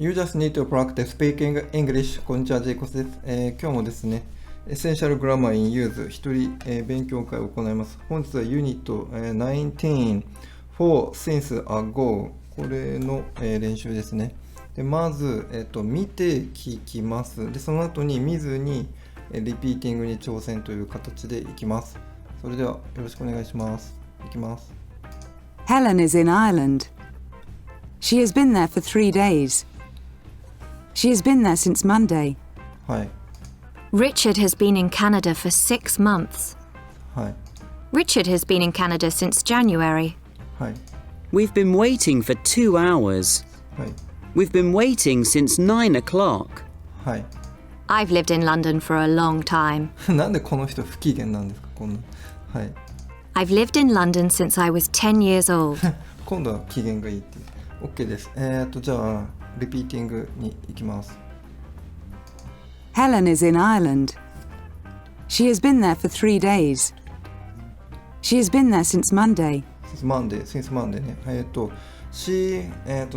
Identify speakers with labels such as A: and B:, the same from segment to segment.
A: You just need to practice speaking English. こんにちは、ジェイコスです。今日もですね、Essential Grammar in Use 一人、勉強会を行います。本日はユニット、19 for since ago これの、練習ですね。でまず、見て聞きます。でその後に見ずに、リピーティングに挑戦という形でいきます。それではよろしくお願いします。いきます。
B: Helen is in Ireland. She has been there for 3 days. She has been there since Monday.
A: はい。
C: Richard has been in Canada for 6 months.
A: はい。
C: Richard has been in Canada since January.
A: はい。
D: We've been waiting for 2 hours.
A: はい。
D: We've been waiting since 9 o'clock.
A: はい。
C: I've lived in London for a long time.
A: なんでこの人不機嫌なんですかこんな。はい。
C: I've lived in London since I was 10 years old.
A: 今度は機嫌がいいっていう。OK です。じゃあ、リピーティングに行きます。
B: Helen is in Ireland. She has been there for 3 days. She has been there since Monday.
A: Since Monday ね。she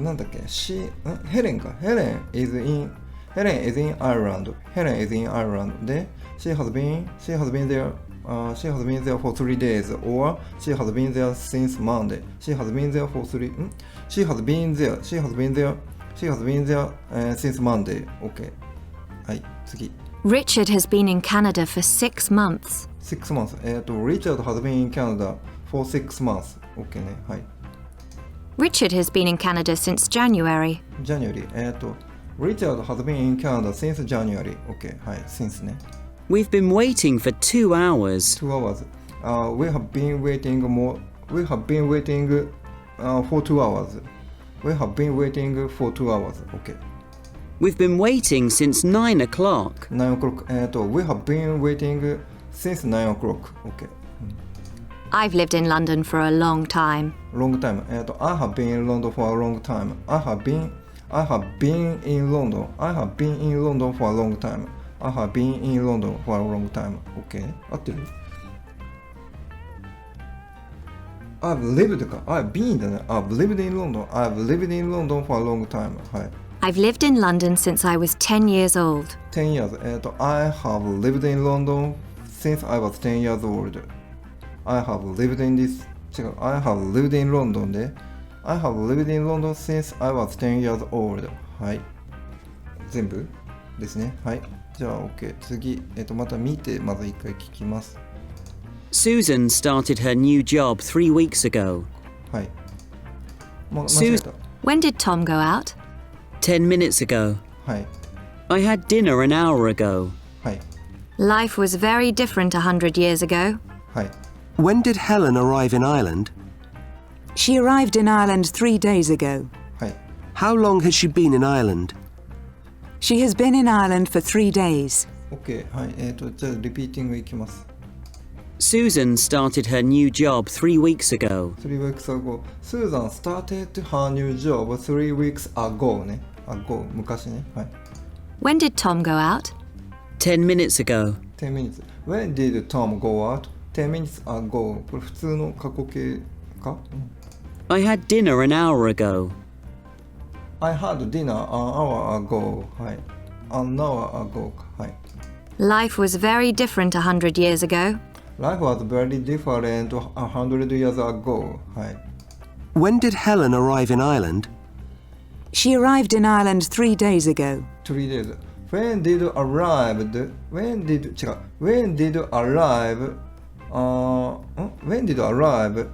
A: なんだっけ ヘレンか。ヘレン is in Ireland. ヘレン is in Ireland. で、she has been there for 3 days or she has been there since Monday. She has been there since Monday. OK. はい、次。
C: Richard has been in Canada for 6 months.
A: 6 months. Richard has been in Canada for 6 months. OK ね。はい。
C: Richard has been in Canada since January.
A: January. Richard has been in Canada since January. OK. はい、since ね。
D: We've been waiting for 2 hours.
A: 2 hours. We have been waiting for 2 hours. We have been waiting for 2 hours. OK.
D: We've been waiting since 9 o'clock.
A: 9 o'clock. We have been waiting since 9 o'clock. OK.
C: I've lived in London for a long time.
A: Long time. I have been in London for a long time. I have been in London. I have been in London for a long time. I have been in London for a long time. OK. 合ってる？ I've lived か。I've been だね。I've lived in London. I've lived in London for a long time. はい。
C: I've lived in London since I was 10 years old.
A: 10 years. I have lived in London since I was 10 years old. I have lived in I have lived in London で I have lived in London since I was 10 years old. はい。全部ですね。はい。じゃあ OK。次、また見て、まず一回聞きます。
D: Susan started her new job 3 weeks ago.
A: はい。間違えた。
C: When did Tom go out?
D: 10 minutes ago.
A: はい。
D: I had dinner an hour ago.
A: はい。
C: Life was very different 100 years ago.
A: はい。
E: When did Helen arrive in Ireland?
B: She arrived in Ireland 3 days ago.
A: はい。
E: How long has she been in Ireland?
B: She has been in Ireland for 3 days.
A: OK。はい。じゃあリピーティングいきます。
D: Susan started her new job 3 weeks ago.
A: 3 weeks ago. Susan started her new job 3 weeks ago ね。ago 昔ね。はい。
C: When did Tom go out?
D: 10 minutes ago.
A: 10 minutes. When did Tom go out? 10 minutes ago. これ普通の過去形か、
D: I had dinner an hour ago.
A: I had dinner an hour ago. はい。an hour ago か。はい。
C: Life was very different 100 years ago.
A: Life was very different 100 years ago. はい。
E: When did Helen arrive in Ireland?
B: She arrived in Ireland 3 days ago.
A: 3 days. When did arrive? When did arrive? When did arrive?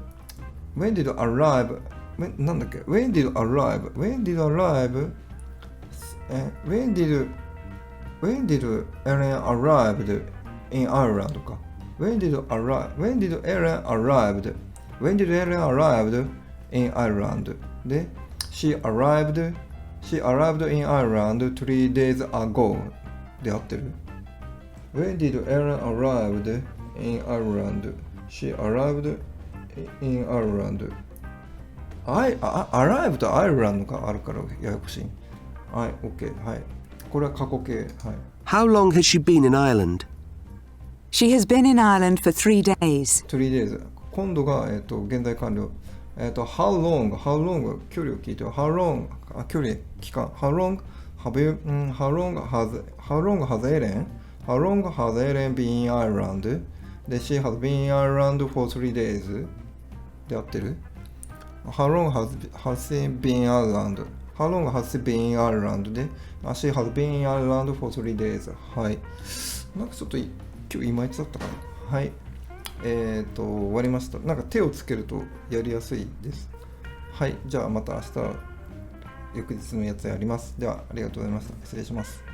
A: When did arrive? なんだっけ When did arrive? When did arrive? When did Ellen arrived in Ireland か。When did Ellen arrived? When did Ellen arrived in Ireland? で、She arrived in Ireland 3 days ago で合ってる？ When did Ellen arrived in Ireland? She arrived in Ireland. arrive と Ireland があるからややこしい。はい、OK。はい。これは過去形。はい。
E: How long has she been in Ireland?
B: She has been in Ireland for 3 days.
A: 3 days。今度が、現在完了。how long 距離を聞いて how long 距離期間 how long has Ellen been in Ireland で she has been in Ireland for 3 days で合ってる how long has she been in Ireland how long has she been in Ireland で she has been in Ireland for 3 days はい。なんかちょっと今日いまいちだったかな。はい。終わりました。なんか手をつけるとやりやすいです。はい。じゃあまた明日翌日のやつやります。ではありがとうございました。失礼します。